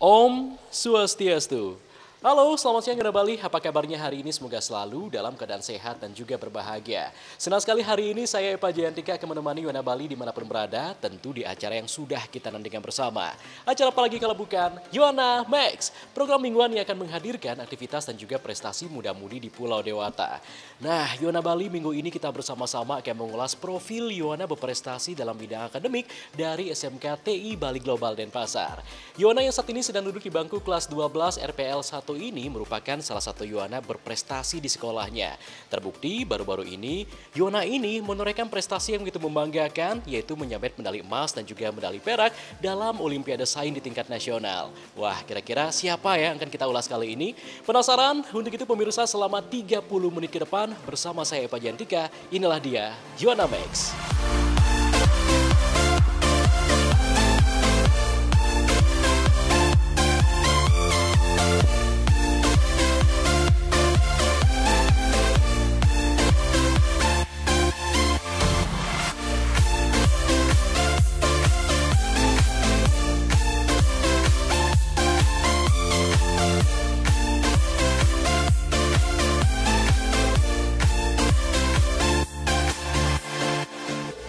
Om Swastiastu. Halo, selamat siang Yona Bali. Apa kabarnya hari ini? Semoga selalu dalam keadaan sehat dan juga berbahagia. Senang sekali hari ini saya Epa Jayantika akan menemani Yona Bali dimanapun berada, tentu di acara yang sudah kita nantikan bersama. Acara apa lagi kalau bukan Yona Max, program mingguan yang akan menghadirkan aktivitas dan juga prestasi muda-mudi di Pulau Dewata. Nah, Yona Bali minggu ini kita bersama-sama akan mengulas profil Yona berprestasi dalam bidang akademik dari SMK TI Bali Global Denpasar. Yona yang saat ini sedang duduk di bangku kelas 12 RPL 1 ini merupakan salah satu Yona berprestasi di sekolahnya. Terbukti baru-baru ini, Yona ini menorehkan prestasi yang begitu membanggakan, yaitu menyabet medali emas dan juga medali perak dalam Olimpiade Sains di tingkat nasional. Wah, kira-kira siapa ya yang akan kita ulas kali ini? Penasaran? Untuk itu pemirsa selama 30 menit ke depan bersama saya Epa Jayantika, inilah dia Yona Max.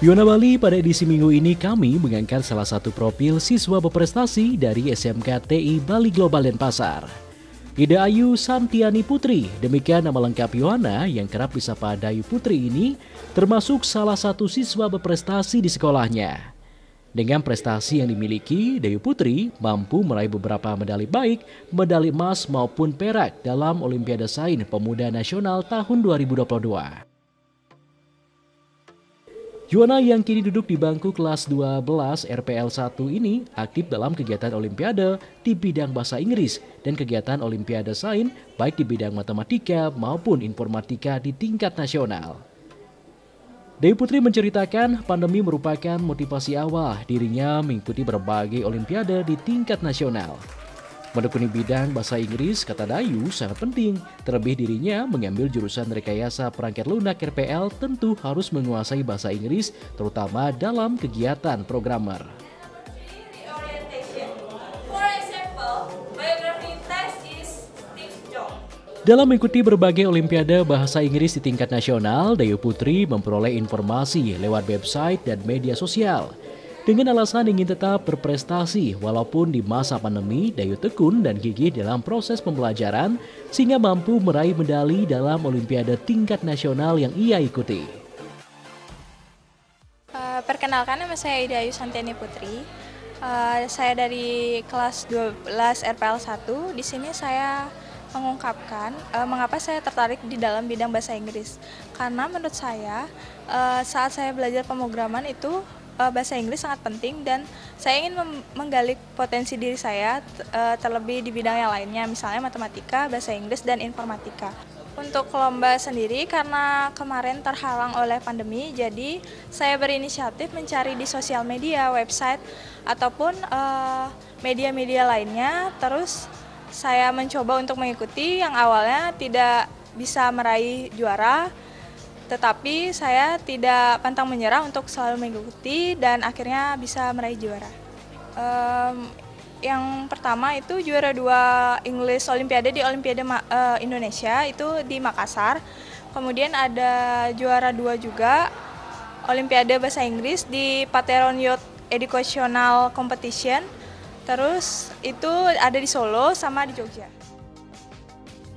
Yona Bali, pada edisi minggu ini kami mengangkat salah satu profil siswa berprestasi dari SMK TI Bali Global Denpasar. Ida Ayu Santiani Putri, demikian nama lengkap Yona yang kerap disapa Dayu Putri ini, termasuk salah satu siswa berprestasi di sekolahnya. Dengan prestasi yang dimiliki, Dayu Putri mampu meraih beberapa medali baik, medali emas maupun perak dalam Olimpiade Sains Pemuda Nasional tahun 2022. Yona yang kini duduk di bangku kelas 12 RPL 1 ini aktif dalam kegiatan Olimpiade di bidang bahasa Inggris dan kegiatan Olimpiade Sains baik di bidang matematika maupun informatika di tingkat nasional. Dayu Putri menceritakan pandemi merupakan motivasi awal dirinya mengikuti berbagai Olimpiade di tingkat nasional. Menekuni bidang bahasa Inggris, kata Dayu, sangat penting. Terlebih dirinya mengambil jurusan rekayasa perangkat lunak RPL tentu harus menguasai bahasa Inggris, terutama dalam kegiatan programmer. Dalam mengikuti berbagai Olimpiade bahasa Inggris di tingkat nasional, Dayu Putri memperoleh informasi lewat website dan media sosial. Dengan alasan ingin tetap berprestasi, walaupun di masa pandemi, Dayu tekun dan gigih dalam proses pembelajaran sehingga mampu meraih medali dalam Olimpiade tingkat nasional yang ia ikuti. Perkenalkan, nama saya Ida Ayu Santiani Putri. Saya dari kelas 12 RPL 1. Di sini saya mengungkapkan mengapa saya tertarik di dalam bidang bahasa Inggris. Karena menurut saya saat saya belajar pemrograman itu bahasa Inggris sangat penting dan saya ingin menggali potensi diri saya terlebih di bidang yang lainnya, misalnya matematika, bahasa Inggris, dan informatika. Untuk lomba sendiri, karena kemarin terhalang oleh pandemi, jadi saya berinisiatif mencari di sosial media, website, ataupun media-media lainnya. Terus saya mencoba untuk mengikuti yang awalnya tidak bisa meraih juara, tetapi saya tidak pantang menyerah untuk selalu mengikuti dan akhirnya bisa meraih juara. Yang pertama itu juara 2 English Olimpiade di Olimpiade Indonesia itu di Makassar. Kemudian ada juara 2 juga Olimpiade Bahasa Inggris di Pateron Youth Educational Competition. Terus itu ada di Solo sama di Jogja.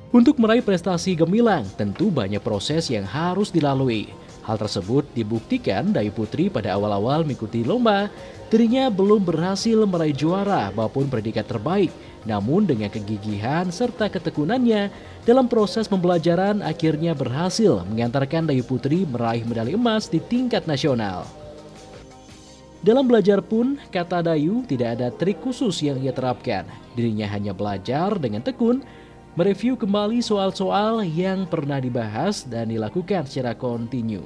Untuk meraih prestasi gemilang, tentu banyak proses yang harus dilalui. Hal tersebut dibuktikan Dayu Putri pada awal-awal mengikuti lomba. Dirinya belum berhasil meraih juara maupun predikat terbaik. Namun dengan kegigihan serta ketekunannya dalam proses pembelajaran akhirnya berhasil mengantarkan Dayu Putri meraih medali emas di tingkat nasional. Dalam belajar pun, kata Dayu, tidak ada trik khusus yang ia terapkan. Dirinya hanya belajar dengan tekun, mereview kembali soal-soal yang pernah dibahas dan dilakukan secara kontinu.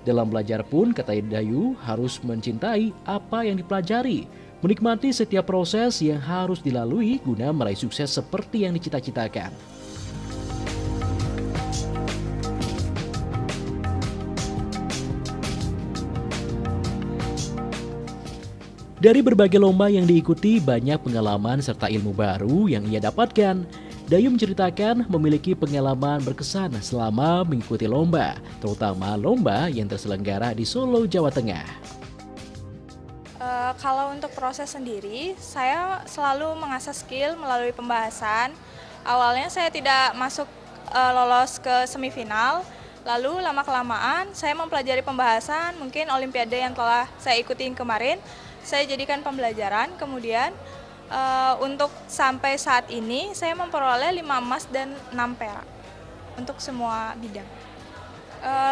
Dalam belajar pun, kata Dayu, harus mencintai apa yang dipelajari, menikmati setiap proses yang harus dilalui guna meraih sukses seperti yang dicita-citakan. Dari berbagai lomba yang diikuti, banyak pengalaman serta ilmu baru yang ia dapatkan. Dayu menceritakan memiliki pengalaman berkesan selama mengikuti lomba, terutama lomba yang terselenggara di Solo, Jawa Tengah. Kalau untuk proses sendiri, saya selalu mengasah skill melalui pembahasan. Awalnya saya tidak masuk lolos ke semifinal, lalu lama-kelamaan saya mempelajari pembahasan, mungkin olimpiade yang telah saya ikutin kemarin, saya jadikan pembelajaran. Kemudian untuk sampai saat ini saya memperoleh 5 emas dan 6 perak untuk semua bidang.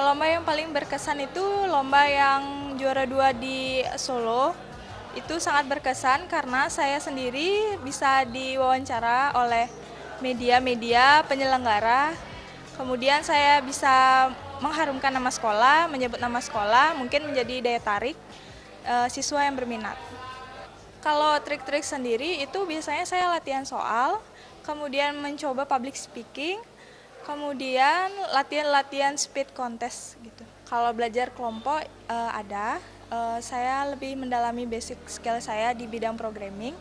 Lomba yang paling berkesan itu lomba yang juara 2 di Solo. Itu sangat berkesan karena saya sendiri bisa diwawancara oleh media-media penyelenggara. Kemudian saya bisa mengharumkan nama sekolah, menyebut nama sekolah, mungkin menjadi daya tarik siswa yang berminat. Kalau trik-trik sendiri itu biasanya saya latihan soal, kemudian mencoba public speaking, kemudian latihan speed contest gitu. Kalau belajar kelompok ada, saya lebih mendalami basic skill saya di bidang programming.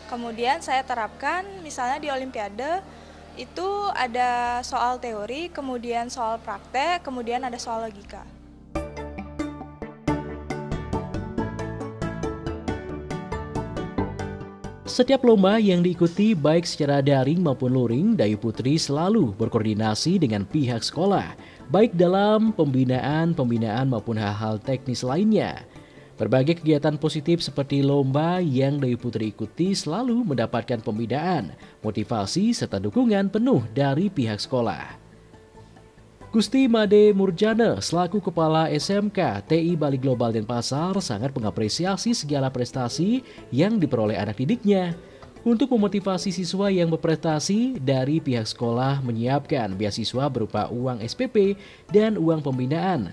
Kemudian saya terapkan misalnya di olimpiade itu ada soal teori, kemudian soal praktek, kemudian ada soal logika. Setiap lomba yang diikuti baik secara daring maupun luring, Dayu Putri selalu berkoordinasi dengan pihak sekolah, baik dalam pembinaan maupun hal-hal teknis lainnya. Berbagai kegiatan positif seperti lomba yang Dayu Putri ikuti selalu mendapatkan pembinaan, motivasi, serta dukungan penuh dari pihak sekolah. Gusti Made Murjana selaku Kepala SMK TI Bali Global Denpasar sangat mengapresiasi segala prestasi yang diperoleh anak didiknya. Untuk memotivasi siswa yang berprestasi, dari pihak sekolah menyiapkan beasiswa berupa uang SPP dan uang pembinaan.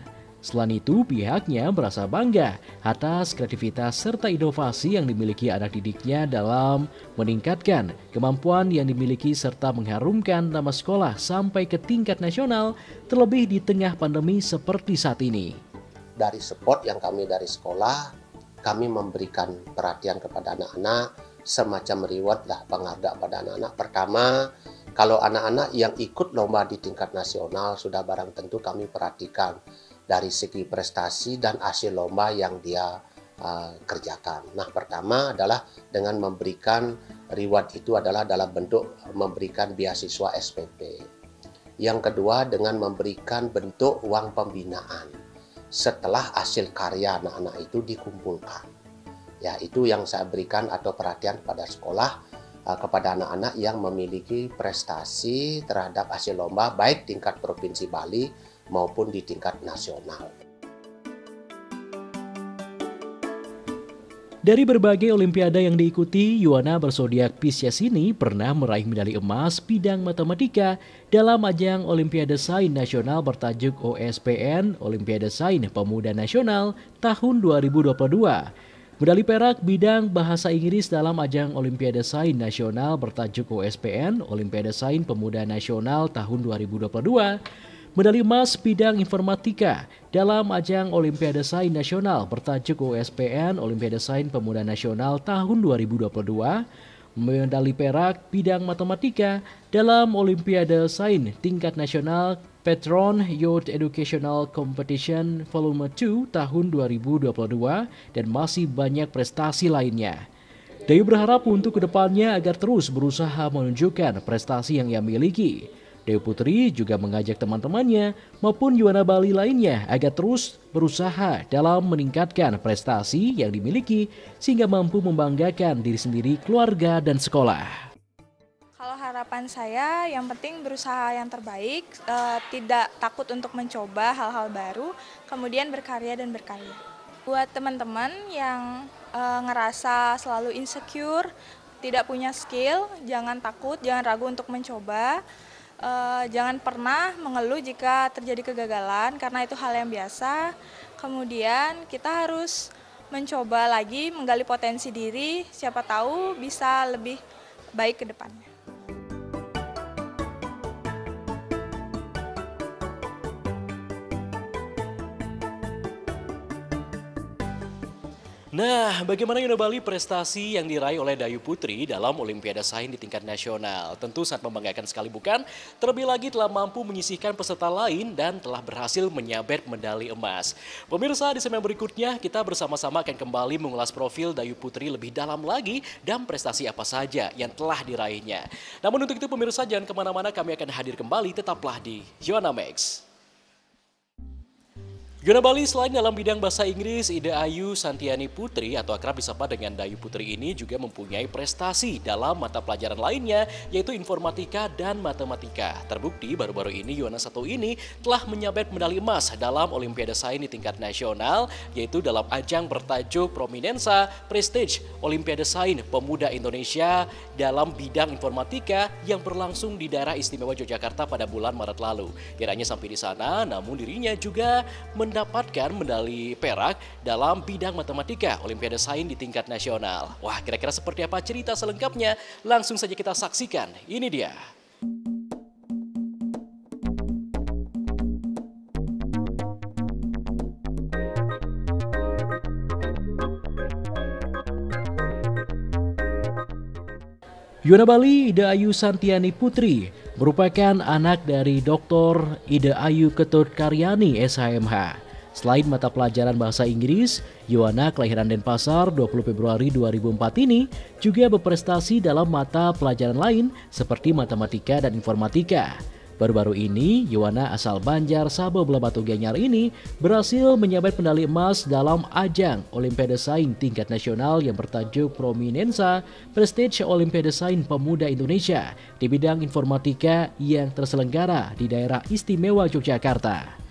Selain itu, pihaknya merasa bangga atas kreativitas serta inovasi yang dimiliki anak didiknya dalam meningkatkan kemampuan yang dimiliki serta mengharumkan nama sekolah sampai ke tingkat nasional, terlebih di tengah pandemi seperti saat ini. Dari support yang kami dari sekolah, kami memberikan perhatian kepada anak-anak, semacam reward lah, penghargaan pada anak-anak. Pertama, kalau anak-anak yang ikut lomba di tingkat nasional sudah barang tentu kami perhatikan dari segi prestasi dan hasil lomba yang dia kerjakan. Nah, pertama adalah dengan memberikan reward itu adalah dalam bentuk memberikan beasiswa SPP. Yang kedua dengan memberikan bentuk uang pembinaan setelah hasil karya anak-anak itu dikumpulkan. Ya, itu yang saya berikan atau perhatian pada sekolah kepada anak-anak yang memiliki prestasi terhadap hasil lomba baik tingkat Provinsi Bali maupun di tingkat nasional. Dari berbagai olimpiade yang diikuti, Yuwana bersodiak Pisces ini pernah meraih medali emas bidang matematika dalam ajang Olimpiade Sains Nasional bertajuk OSPN Olimpiade Sains Pemuda Nasional tahun 2022. Medali perak bidang bahasa Inggris dalam ajang Olimpiade Sains Nasional bertajuk OSPN Olimpiade Sains Pemuda Nasional tahun 2022. Medali emas bidang informatika dalam ajang Olimpiade Sains Nasional bertajuk OSPN Olimpiade Sains Pemuda Nasional tahun 2022. Medali perak bidang matematika dalam Olimpiade Sains tingkat nasional Petron Youth Educational Competition Volume 2 tahun 2022 dan masih banyak prestasi lainnya. Dayu berharap untuk kedepannya agar terus berusaha menunjukkan prestasi yang ia miliki. Dayu Putri juga mengajak teman-temannya maupun Yuwana Bali lainnya agar terus berusaha dalam meningkatkan prestasi yang dimiliki sehingga mampu membanggakan diri sendiri, keluarga, dan sekolah. Kalau harapan saya yang penting berusaha yang terbaik, tidak takut untuk mencoba hal-hal baru, kemudian berkarya dan berkarya. Buat teman-teman yang ngerasa selalu insecure, tidak punya skill, jangan takut, jangan ragu untuk mencoba. Jangan pernah mengeluh jika terjadi kegagalan karena itu hal yang biasa. Kemudian kita harus mencoba lagi menggali potensi diri, siapa tahu bisa lebih baik ke depannya. Nah, bagaimana Yuna Bali prestasi yang diraih oleh Dayu Putri dalam Olimpiade Sains di tingkat nasional? Tentu sangat membanggakan sekali bukan? Terlebih lagi telah mampu menyisihkan peserta lain dan telah berhasil menyabet medali emas. Pemirsa, di segmen berikutnya kita bersama-sama akan kembali mengulas profil Dayu Putri lebih dalam lagi dan prestasi apa saja yang telah diraihnya. Namun untuk itu pemirsa jangan kemana-mana, kami akan hadir kembali, tetaplah di Yona Max. Yona Bali selain dalam bidang bahasa Inggris, Ida Ayu Santiani Putri atau akrab disapa dengan Dayu Putri ini juga mempunyai prestasi dalam mata pelajaran lainnya yaitu informatika dan matematika. Terbukti baru-baru ini Yona satu ini telah menyabet medali emas dalam Olimpiade Sains di tingkat nasional yaitu dalam ajang bertajuk Prominensa Prestige Olimpiade Sains Pemuda Indonesia dalam bidang informatika yang berlangsung di daerah istimewa Yogyakarta pada bulan Maret lalu. Tidak hanya sampai di sana, namun dirinya juga mendapatkan medali perak dalam bidang matematika Olimpiade Sains di tingkat nasional. Wah, kira-kira seperti apa cerita selengkapnya? Langsung saja kita saksikan. Ini dia. Yona Bali Ida Ayu Santiani Putri merupakan anak dari Dr. Ida Ayu Ketut Karyani SHMH. Selain mata pelajaran bahasa Inggris, Yona kelahiran Denpasar 20 Februari 2004 ini juga berprestasi dalam mata pelajaran lain seperti matematika dan informatika. Baru-baru ini, Yona asal Banjar, Sabo, Batu Gianyar ini berhasil menyabet medali emas dalam ajang Olimpiade Sains tingkat nasional yang bertajuk Prominensa Prestige Olimpiade Sains Pemuda Indonesia di bidang informatika yang terselenggara di daerah istimewa Yogyakarta.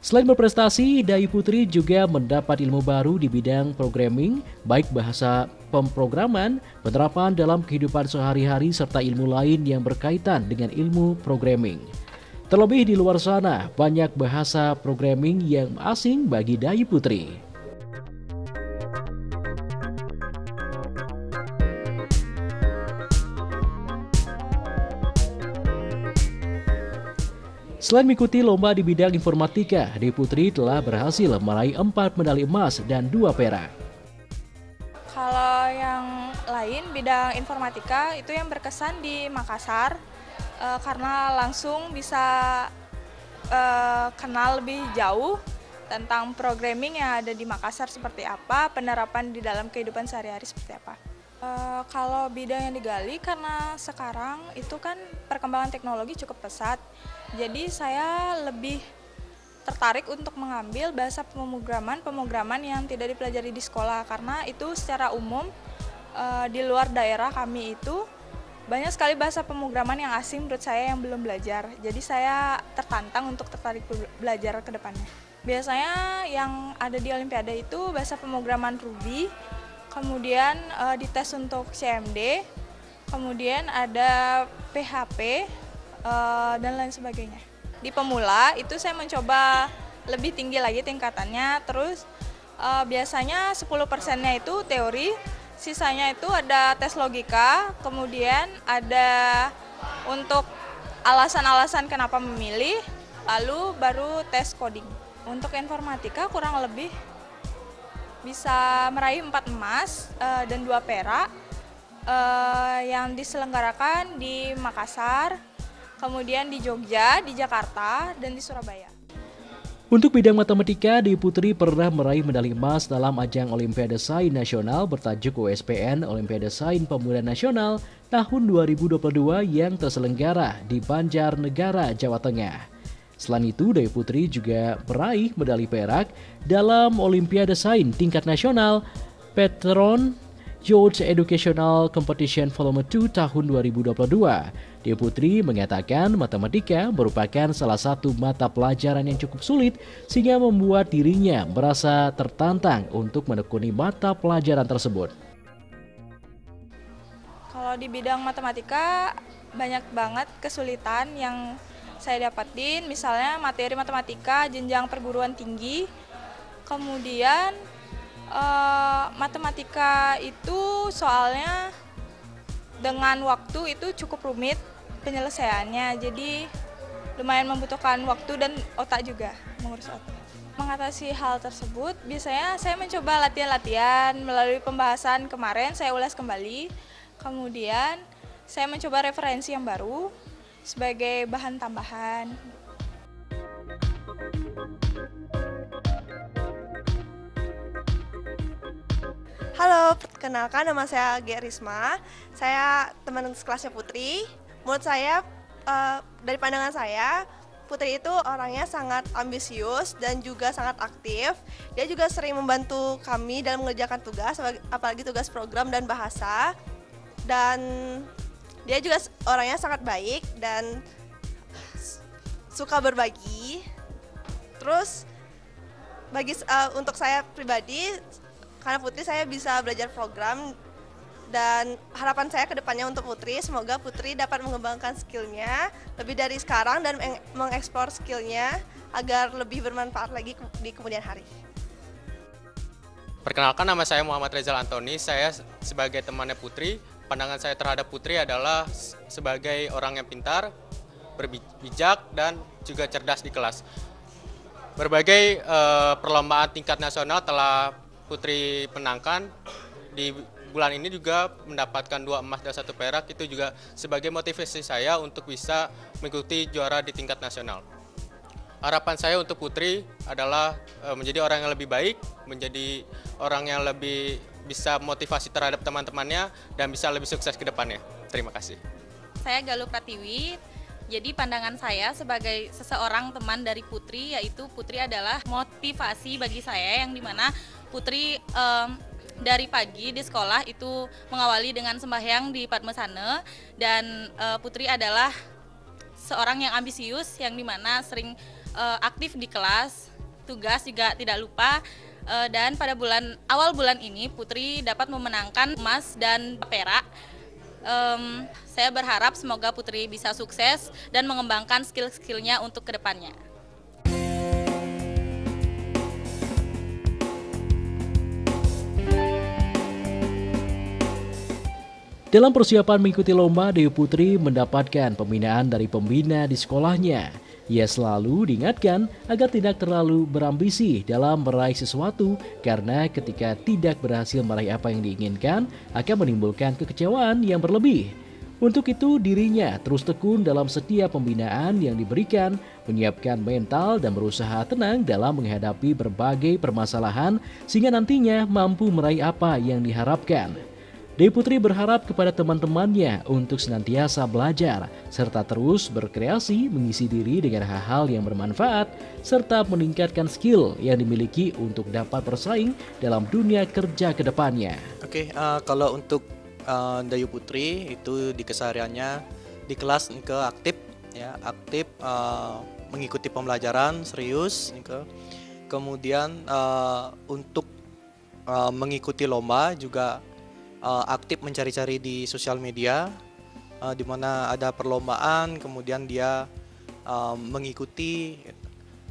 Selain berprestasi, Dayu Putri juga mendapat ilmu baru di bidang programming, baik bahasa pemrograman, penerapan dalam kehidupan sehari-hari, serta ilmu lain yang berkaitan dengan ilmu programming. Terlebih di luar sana, banyak bahasa programming yang asing bagi Dayu Putri. Selain mengikuti lomba di bidang informatika, Dayu Putri telah berhasil meraih 4 medali emas dan 2 perak. Kalau yang lain bidang informatika itu yang berkesan di Makassar karena langsung bisa kenal lebih jauh tentang programming yang ada di Makassar seperti apa, penerapan di dalam kehidupan sehari-hari seperti apa. Kalau bidang yang digali karena sekarang itu kan perkembangan teknologi cukup pesat, jadi saya lebih tertarik untuk mengambil bahasa pemrograman yang tidak dipelajari di sekolah karena itu secara umum di luar daerah kami itu banyak sekali bahasa pemrograman yang asing menurut saya yang belum belajar. Jadi saya tertantang untuk tertarik belajar ke depannya. Biasanya yang ada di Olimpiade itu bahasa pemrograman Ruby, kemudian dites untuk CMD, kemudian ada PHP, dan lain sebagainya. Di pemula itu saya mencoba lebih tinggi lagi tingkatannya, terus biasanya 10%-nya itu teori, sisanya itu ada tes logika, kemudian ada untuk alasan-alasan kenapa memilih, lalu baru tes coding. Untuk informatika kurang lebih bisa meraih 4 emas dan 2 perak yang diselenggarakan di Makassar, kemudian di Jogja, di Jakarta, dan di Surabaya. Untuk bidang matematika, Dayu Putri pernah meraih medali emas dalam ajang Olimpiade Sains Nasional bertajuk OSPN Olimpiade Sains Pemuda Nasional tahun 2022 yang terselenggara di Banjarnegara, Jawa Tengah. Selain itu, Dayu Putri juga meraih medali perak dalam Olimpiade Sains tingkat nasional Petron Youth Educational Competition Volume 2 tahun 2022. Dayu Putri mengatakan matematika merupakan salah satu mata pelajaran yang cukup sulit sehingga membuat dirinya merasa tertantang untuk menekuni mata pelajaran tersebut. Kalau di bidang matematika banyak banget kesulitan yang saya dapatin, misalnya materi matematika jenjang perguruan tinggi, kemudian matematika itu soalnya dengan waktu itu cukup rumit penyelesaiannya, jadi lumayan membutuhkan waktu dan otak juga, mengurus otak. Mengatasi hal tersebut, biasanya saya mencoba latihan-latihan melalui pembahasan kemarin, saya ulas kembali. Kemudian saya mencoba referensi yang baru sebagai bahan tambahan. Halo, perkenalkan nama saya Gerisma. Saya teman sekelasnya Putri. Menurut saya, dari pandangan saya, Putri itu orangnya sangat ambisius dan juga sangat aktif. Dia juga sering membantu kami dalam mengerjakan tugas, apalagi tugas program dan bahasa. Dan dia juga orangnya sangat baik dan suka berbagi. Terus untuk saya pribadi, karena Putri saya bisa belajar program, dan harapan saya ke depannya untuk Putri, semoga Putri dapat mengembangkan skillnya lebih dari sekarang dan mengeksplor skillnya agar lebih bermanfaat lagi di kemudian hari. Perkenalkan, nama saya Muhammad Rezal Antoni. Saya sebagai temannya Putri, pandangan saya terhadap Putri adalah sebagai orang yang pintar, bijak, dan juga cerdas di kelas. Berbagai perlombaan tingkat nasional telah Putri menangkan. Di bulan ini juga mendapatkan 2 emas dan 1 perak, itu juga sebagai motivasi saya untuk bisa mengikuti juara di tingkat nasional. Harapan saya untuk Putri adalah menjadi orang yang lebih baik, menjadi orang yang lebih bisa motivasi terhadap teman-temannya, dan bisa lebih sukses ke depannya. Terima kasih. Saya Galuh Pratiwi. Jadi pandangan saya sebagai seseorang teman dari Putri, yaitu Putri adalah motivasi bagi saya, yang dimana Putri dari pagi di sekolah itu mengawali dengan sembahyang di Padmasana, dan Putri adalah seorang yang ambisius, yang dimana sering aktif di kelas, tugas juga tidak lupa, dan pada awal bulan ini Putri dapat memenangkan emas dan perak. Saya berharap semoga Putri bisa sukses dan mengembangkan skill-skillnya untuk kedepannya. Dalam persiapan mengikuti lomba, Dewi Putri mendapatkan pembinaan dari pembina di sekolahnya. Ia selalu diingatkan agar tidak terlalu berambisi dalam meraih sesuatu, karena ketika tidak berhasil meraih apa yang diinginkan akan menimbulkan kekecewaan yang berlebih. Untuk itu dirinya terus tekun dalam setiap pembinaan yang diberikan, menyiapkan mental dan berusaha tenang dalam menghadapi berbagai permasalahan sehingga nantinya mampu meraih apa yang diharapkan. Dewi Putri berharap kepada teman-temannya untuk senantiasa belajar, serta terus berkreasi mengisi diri dengan hal-hal yang bermanfaat, serta meningkatkan skill yang dimiliki untuk dapat bersaing dalam dunia kerja ke depannya. Kalau untuk Dewi Putri itu di kesehariannya di kelas aktif, mengikuti pembelajaran serius, kemudian untuk mengikuti lomba juga aktif mencari-cari di sosial media, di mana ada perlombaan, kemudian dia mengikuti,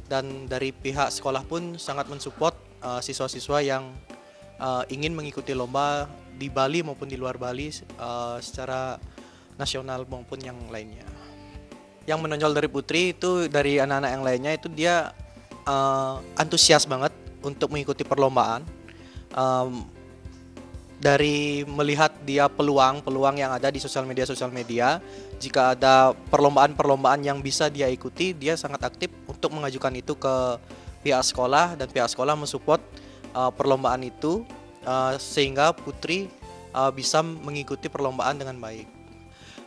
dan dari pihak sekolah pun sangat mensupport siswa-siswa yang ingin mengikuti lomba di Bali maupun di luar Bali, secara nasional maupun yang lainnya. Yang menonjol dari Putri itu dari anak-anak yang lainnya itu dia antusias banget untuk mengikuti perlombaan. Dari melihat dia peluang yang ada di sosial media, jika ada perlombaan yang bisa dia ikuti, dia sangat aktif untuk mengajukan itu ke pihak sekolah, dan pihak sekolah mensupport perlombaan itu, sehingga Putri bisa mengikuti perlombaan dengan baik.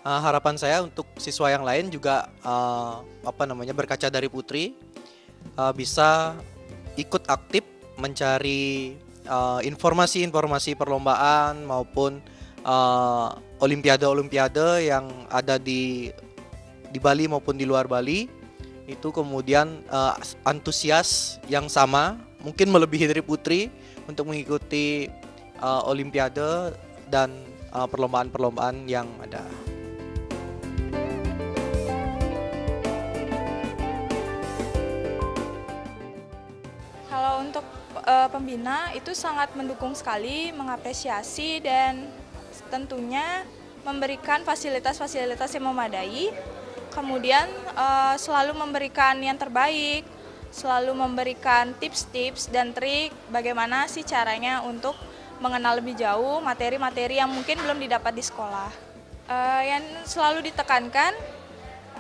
Harapan saya untuk siswa yang lain juga berkaca dari Putri, bisa ikut aktif mencari informasi perlombaan maupun olimpiade yang ada di Bali maupun di luar Bali. Itu kemudian antusias yang sama, mungkin melebihi dari Putri, untuk mengikuti olimpiade dan perlombaan-perlombaan yang ada. Kalau untuk pembina itu sangat mendukung sekali, mengapresiasi, dan tentunya memberikan fasilitas-fasilitas yang memadai. Kemudian selalu memberikan yang terbaik, selalu memberikan tips-tips dan trik bagaimana sih caranya untuk mengenal lebih jauh materi-materi yang mungkin belum didapat di sekolah. Yang selalu ditekankan,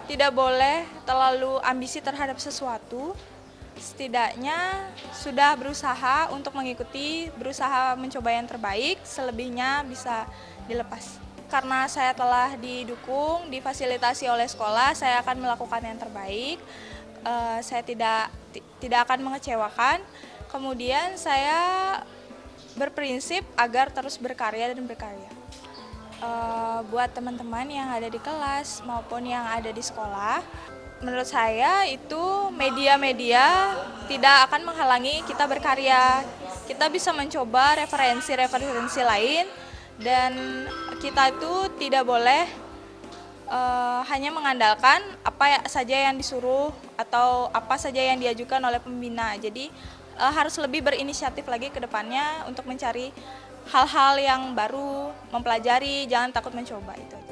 tidak boleh terlalu ambisi terhadap sesuatu, setidaknya sudah berusaha untuk mengikuti, berusaha mencoba yang terbaik, selebihnya bisa dilepas. Karena saya telah didukung, difasilitasi oleh sekolah, saya akan melakukan yang terbaik. Saya tidak akan mengecewakan. Kemudian saya berprinsip agar terus berkarya dan berkarya. Buat teman-teman yang ada di kelas maupun yang ada di sekolah, menurut saya itu media-media tidak akan menghalangi kita berkarya. Kita bisa mencoba referensi-referensi lain, dan kita itu tidak boleh hanya mengandalkan apa saja yang disuruh atau apa saja yang diajukan oleh pembina. Jadi harus lebih berinisiatif lagi ke depannya untuk mencari hal-hal yang baru, mempelajari, jangan takut mencoba, itu aja.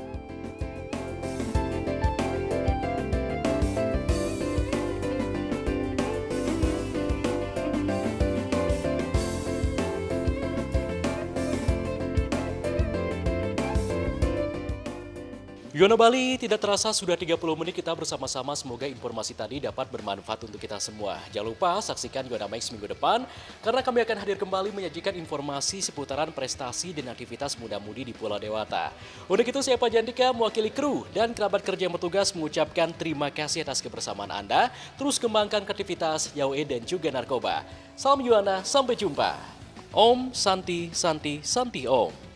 Yuana Bali, tidak terasa sudah 30 menit kita bersama-sama. Semoga informasi tadi dapat bermanfaat untuk kita semua. Jangan lupa saksikan Yuana Max minggu depan, karena kami akan hadir kembali menyajikan informasi seputaran prestasi dan aktivitas muda-mudi di Pulau Dewata. Untuk itu saya Pak Jantika mewakili kru dan kerabat kerja yang bertugas mengucapkan terima kasih atas kebersamaan Anda. Terus kembangkan kreativitas, Yaoe dan juga narkoba. Salam Yuana, sampai jumpa. Om Santi Santi Santi Om.